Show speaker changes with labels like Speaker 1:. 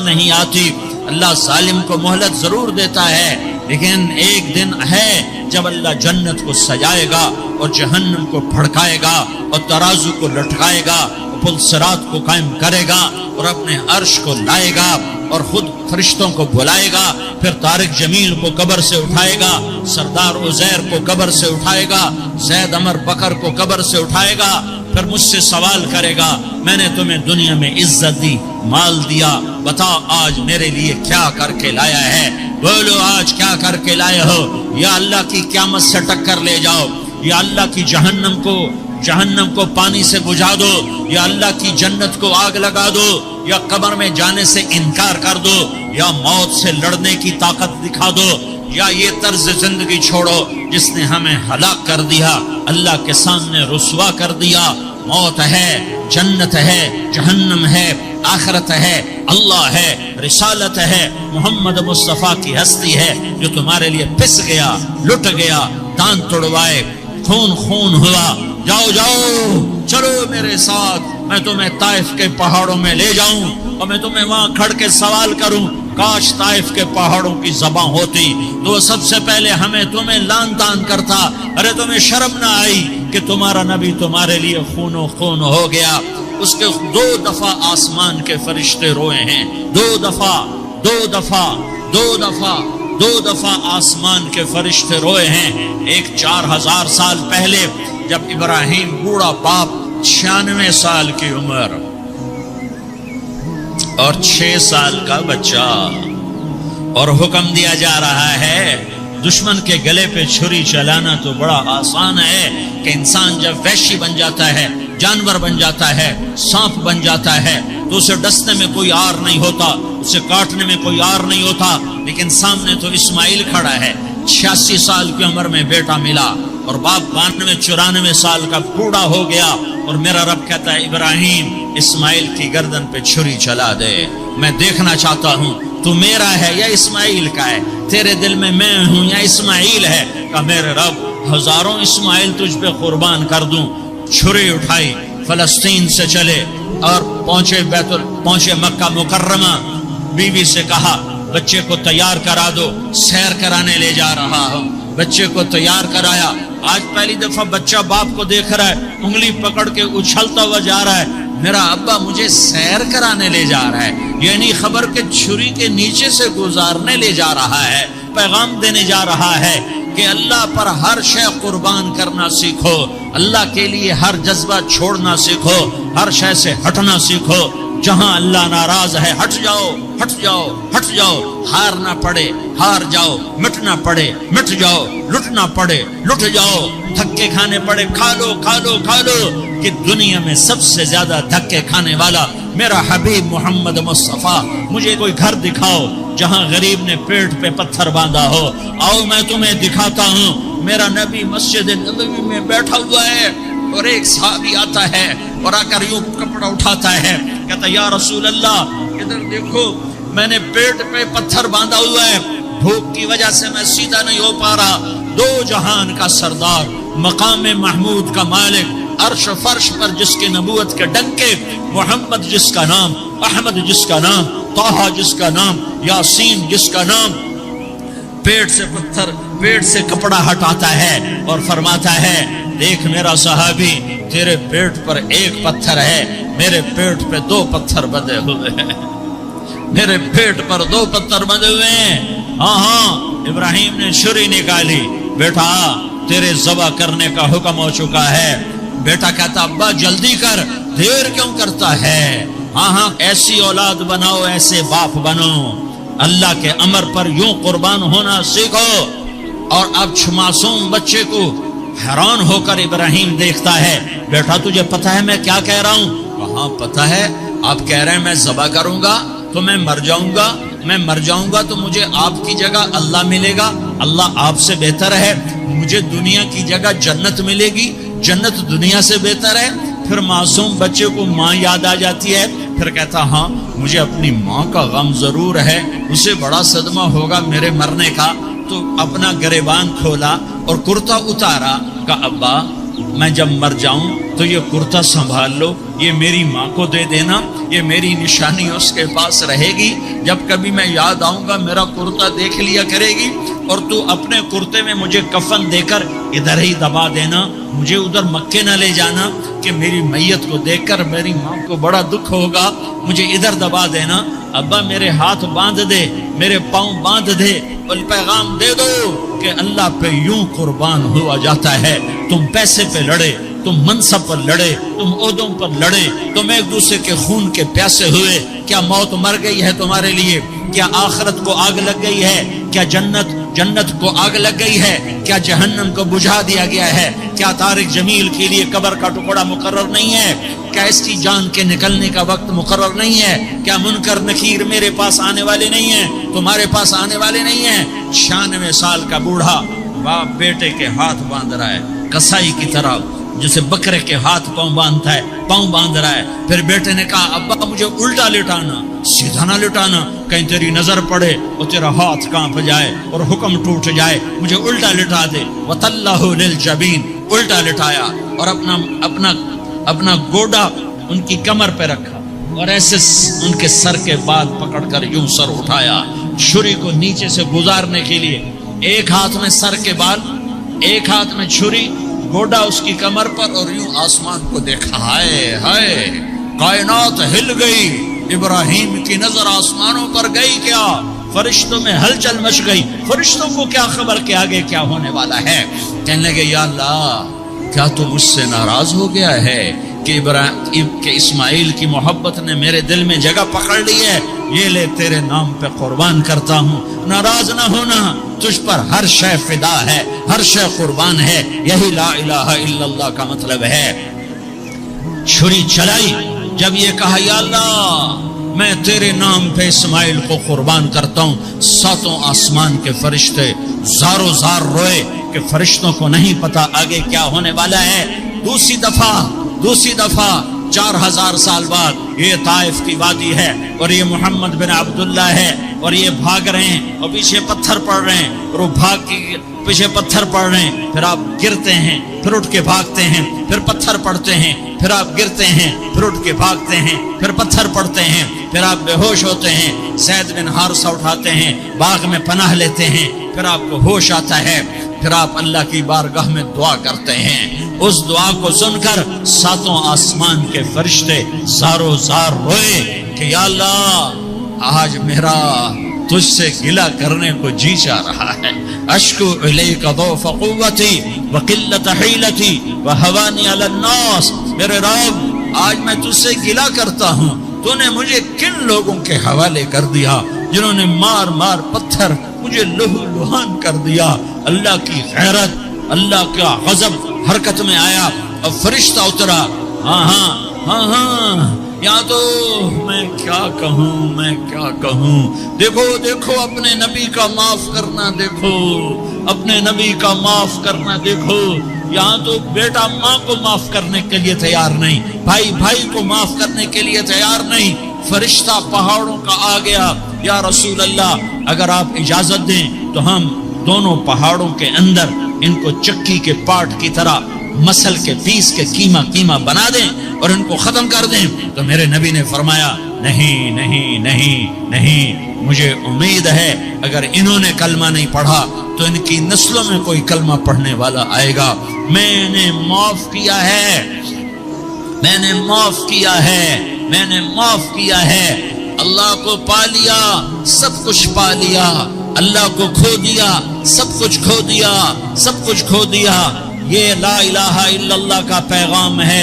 Speaker 1: نہیں آتی. اللہ ظالم کو مہلت ضرور دیتا ہے، لیکن ایک دن ہے جب اللہ جنت کو سجائے گا اور جہنم کو بھڑکائے گا اور ترازو کو لٹکائے گا، پل صراط کو قائم کرے گا اور اپنے عرش کو لائے گا اور خود فرشتوں کو بلائے گا. پھر طارق جمیل کو قبر سے اٹھائے گا، سردار عزیر کو قبر سے اٹھائے گا، زید عمر بکر کو قبر سے اٹھائے گا. پھر مجھ سے سوال کرے گا، میں نے تمہیں دنیا میں عزت دی، مال دیا، بتا آج میرے لیے کیا کر کے لایا ہے؟ بولو آج کیا کر کے لائے ہو؟ یا اللہ کی قیامت سے ٹکر لے جاؤ، یا اللہ کی جہنم کو پانی سے بجھا دو، یا اللہ کی جنت کو آگ لگا دو، یا قبر میں جانے سے انکار کر دو، یا موت سے لڑنے کی طاقت دکھا دو، یا یہ طرز زندگی چھوڑو جس نے ہمیں ہلاک کر دیا، اللہ کے سامنے رسوا کر دیا. موت ہے، جنت ہے، جہنم ہے، آخرت ہے، اللہ ہے، رسالت ہے، محمد مصطفیٰ کی ہستی ہے جو تمہارے لیے پس گیا، لٹ گیا، دان توڑوائے، خون ہوا. جاؤ چلو میرے ساتھ، میں تمہیں طائف کے پہاڑوں میں لے جاؤں اور میں تمہیں وہاں کھڑ کے سوال کروں. کاش طائف کے پہاڑوں کی زبان ہوتی تو سب سے پہلے تمہیں لان تان کرتا. ارے تمہیں شرم نہ آئی کہ تمہارا نبی تمہارے لیے خون و خون ہو گیا؟ اس کے 2 دفعہ آسمان کے فرشتے روئے ہیں، 2 دفعہ آسمان کے فرشتے روئے ہیں. ایک 4000 سال پہلے جب ابراہیم بوڑھا باپ، 96 سال کی عمر اور 6 سال کا بچہ، اور حکم دیا جا رہا ہے دشمن کے گلے پہ چھری چلانا تو بڑا آسان ہے کہ انسان جب وحشی بن جاتا ہے، جانور بن جاتا ہے، سانپ بن جاتا ہے تو اسے ڈسنے میں کوئی آر نہیں ہوتا، اسے کاٹنے میں کوئی آر نہیں ہوتا. لیکن سامنے تو اسماعیل کھڑا ہے، 86 سال کی عمر میں بیٹا ملا اور باپ 92-94 سال کا بوڑھا ہو گیا، اور میرا رب کہتا ہے ابراہیم اسماعیل کی گردن پہ چھری چلا دے. میں دیکھنا چاہتا ہوں تو میرا ہے یا اسماعیل کا ہے، تیرے دل میں میں ہوں یا اسماعیل ہے؟ کہ میرے رب ہزاروں اسماعیل تجھ پہ قربان کر دوں. چھری اٹھائی، فلسطین سے چلے اور پہنچے مکہ مکرمہ. بیوی سے کہا بچے کو تیار کرا دو، سیر کرانے لے جا رہا ہوں. بچے کو تیار کرایا. آج پہلی دفعہ بچہ باپ کو دیکھ رہا ہے، انگلی پکڑ کے اچھلتا ہوا جا رہا ہے، میرا ابا مجھے سیر کرانے لے جا رہا ہے، یعنی خبر کے چھری کے نیچے سے گزارنے لے جا رہا ہے. پیغام دینے جا رہا ہے کہ اللہ پر ہر شے قربان کرنا سیکھو، اللہ کے لیے ہر جذبہ چھوڑنا سیکھو، ہر شے سے ہٹنا سیکھو. جہاں اللہ ناراض ہے ہٹ جاؤ. ہار نہ پڑے ہار جاؤ، مٹنا پڑے مٹ جاؤ، لٹنا پڑے لٹ جاؤ، دھکے کھانے پڑے کھا لو. کہ دنیا میں سب سے زیادہ دھکے کھانے والا میرا حبیب محمد مصطفیٰ. مجھے کوئی گھر دکھاؤ جہاں غریب نے پیٹ پہ پتھر باندھا ہو. آؤ میں تمہیں دکھاتا ہوں. میرا نبی مسجد نبوی میں بیٹھا ہوا ہے اور ایک صحابی آتا ہے اور آ کر یوں کپڑا اٹھاتا ہے، کہتا یا رسول اللہ ادھر دیکھو، میں نے پیٹ پہ پتھر باندھا ہوا ہے، بھوک کی وجہ سے میں سیدھا نہیں ہو پا رہا. 2 جہان کا سردار، مقام محمود کا مالک، عرش فرش پر جس کی نبوت کے ڈنکے، محمد جس کا نام، احمد جس کا نام، طٰہٰ جس کا نام، یاسین جس کا نام، پیٹ سے کپڑا ہٹاتا ہے اور فرماتا ہے دیکھ میرا صحابی، تیرے پیٹ پر 1 پتھر ہے، میرے پیٹ پہ 2 پتھر بندھے ہوئے ہیں، میرے پیٹ پر 2 پتھر بندھے ہوئے ہیں. ہاں ابراہیم نے چھری نکالی، بیٹا تیرے ذبح کرنے کا حکم ہو چکا ہے. بیٹا کہتا ابا جلدی کر، دیر کیوں کرتا ہے؟ ہاں ایسی اولاد بناؤ، ایسے باپ بنو، اللہ کے امر پر یوں قربان ہونا سیکھو. اور اب معصوم بچے کو حیران ہو کر ابراہیم دیکھتا ہے، بیٹا تجھے پتہ ہے میں کیا کہہ رہا ہوں؟ کہاں پتہ ہے؟ آپ کہہ رہے ہیں میں ذبح کروں گا تو میں مر جاؤں گا تو مجھے آپ کی جگہ اللہ ملے گا، اللہ آپ سے بہتر ہے، مجھے دنیا کی جگہ جنت ملے گی، جنت دنیا سے بہتر ہے. پھر معصوم بچے کو ماں یاد آ جاتی ہے، پھر کہتا ہاں مجھے اپنی ماں کا غم ضرور ہے، اسے بڑا صدمہ ہوگا میرے مرنے کا. تو اپنا گریبان کھولا اور کرتا اتارا، کہا ابا میں جب مر جاؤں تو یہ کرتا سنبھال لو، یہ میری ماں کو دے دینا، یہ میری نشانی اس کے پاس رہے گی، جب کبھی میں یاد آؤں گا میرا کرتا دیکھ لیا کرے گی، اور تو اپنے کرتے میں مجھے کفن دے کر ادھر ہی دبا دینا، مجھے ادھر مکے نہ لے جانا کہ میری میت کو دیکھ کر میری ماں کو بڑا دکھ ہوگا، مجھے ادھر دبا دینا۔ ابا میرے ہاتھ باندھ دے، میرے پاؤں باندھ دے، اور پیغام دے دو کہ اللہ پہ یوں قربان ہوا جاتا ہے۔ تم پیسے پہ لڑے، تم منصب پر لڑے، تم عہدوں پر لڑے، تم ایک دوسرے کے خون کے پیاسے ہوئے، کیا موت مر گئی ہے تمہارے لیے؟ کیا آخرت کو آگ لگ گئی ہے؟ کیا جنت کو آگ لگ گئی ہے؟ کیا جہنم کو بجھا دیا گیا ہے؟ کیا طارق جمیل کے لیے قبر کا ٹکڑا مقرر نہیں ہے؟ کیا اس کی جان کے نکلنے کا وقت مقرر نہیں ہے؟ کیا منکر نکیر میرے پاس آنے والے نہیں ہیں، تمہارے پاس آنے والے نہیں ہیں؟ 96 سال کا بوڑھا باپ بیٹے کے ہاتھ باندھ رہا ہے کسائی کی طرح، جسے بکرے کے ہاتھ پاؤں باندھتا ہے، پاؤں باندھ رہا ہے۔ پھر بیٹے نے کہا ابا مجھے الٹا لٹانا، سیدھا نہ لٹانا، کہیں تیری نظر پڑے اور تیرا ہاتھ کانپ جائے اور حکم ٹوٹ جائے، مجھے الٹا لٹا دے۔ وَتَلَّهُ لِلْجَبِينِ، الٹا لٹایا اور اپنا گوڈا ان کی کمر پہ رکھا اور ایسے ان کے سر کے بال پکڑ کر یوں سر اٹھایا، چھری کو نیچے سے گزارنے کے لیے، ایک ہاتھ میں سر کے بال، ایک ہاتھ میں چھری، گوڈا اس کی کمر پر، اور یوں آسمان کو دیکھا۔ ہائے ہائے، کائنات ہل گئی، ابراہیم کی نظر آسمانوں پر گئی، کیا فرشتوں میں ہلچل مچ گئی، فرشتوں کو کیا خبر کہ آگے کیا ہونے والا ہے۔ کہنے لگے یا اللہ کیا تو مجھ سے ناراض ہو گیا ہے کہ اسماعیل کی محبت نے میرے دل میں جگہ پکڑ لی ہے، یہ لے تیرے نام پہ قربان کرتا ہوں۔ ناراض نہ ہونا، تجھ پر ہر شے فدا ہے، ہر شے قربان ہے، یہی لا الہ الا اللہ کا مطلب ہے۔ چھری چلائی، جب یہ کہا یا اللہ میں تیرے نام پہ اسماعیل کو قربان کرتا ہوں، 7 آسمان کے فرشتے زارو زار روئے کہ فرشتوں کو نہیں پتا آگے کیا ہونے والا ہے۔ دوسری دفعہ 4000 سال بعد یہ طائف کی وادی ہے اور یہ محمد بن عبداللہ ہے اور یہ بھاگ رہے ہیں اور پیچھے پتھر پڑ رہے ہیں، اور وہ بھاگ کے پیچھے پتھر پڑ رہے ہیں، پھر آپ گرتے ہیں، پھر اٹھ کے بھاگتے ہیں، پھر پتھر پڑتے ہیں، پھر آپ گرتے ہیں، پھر اٹھ کے بھاگتے ہیں، پھر پتھر پڑتے ہیں، پھر آپ بے ہوش ہوتے ہیں، زید بن حارثہ اٹھاتے ہیں، باغ میں پناہ لیتے ہیں، پھر آپ کو ہوش آتا ہے، پھر آپ اللہ کی بارگاہ میں دعا کرتے ہیں۔ اس دعا کو سن کر 7 آسمان کے فرشتے زارو زار روئے کہ یا اللہ آج میرا تجھ سے گلہ کرنے کو جی چاہ رہا ہے۔ اشکو الیک ضعف قوتی وقلت حیلتی وہوانی علی الناس، میرے رب آج میں تجھ سے گلہ کرتا ہوں، تو نے مجھے کن لوگوں کے حوالے کر دیا جنہوں نے مار مار پتھر مجھے لہو لہان کر دیا۔ اللہ کی غیرت، اللہ کا غضب حرکت میں آیا اور فرشتہ اترا۔ ہاں یا تو میں کیا کہوں، دیکھو اپنے نبی کا معاف کرنا، دیکھو اپنے نبی کا معاف کرنا، دیکھو یہاں تو بیٹا ماں کو معاف کرنے کے لیے تیار نہیں، بھائی کو معاف کرنے کے لیے تیار نہیں۔ فرشتہ پہاڑوں کا آ گیا، یا رسول اللہ اگر آپ اجازت دیں تو ہم دونوں پہاڑوں کے اندر ان کو چکی کے پاٹ کی طرح مسل کے پیس کے کیما بنا دیں اور ان کو ختم کر دیں۔ تو میرے نبی نے فرمایا نہیں، مجھے امید ہے اگر انہوں نے کلمہ نہیں پڑھا تو ان کی نسلوں میں کوئی کلمہ پڑھنے والا آئے گا۔ میں نے معاف کیا ہے، اللہ کو پا لیا، سب کچھ پا لیا، اللہ کو کھو دیا، سب کچھ کھو دیا۔ یہ لا الہ الا اللہ کا پیغام ہے۔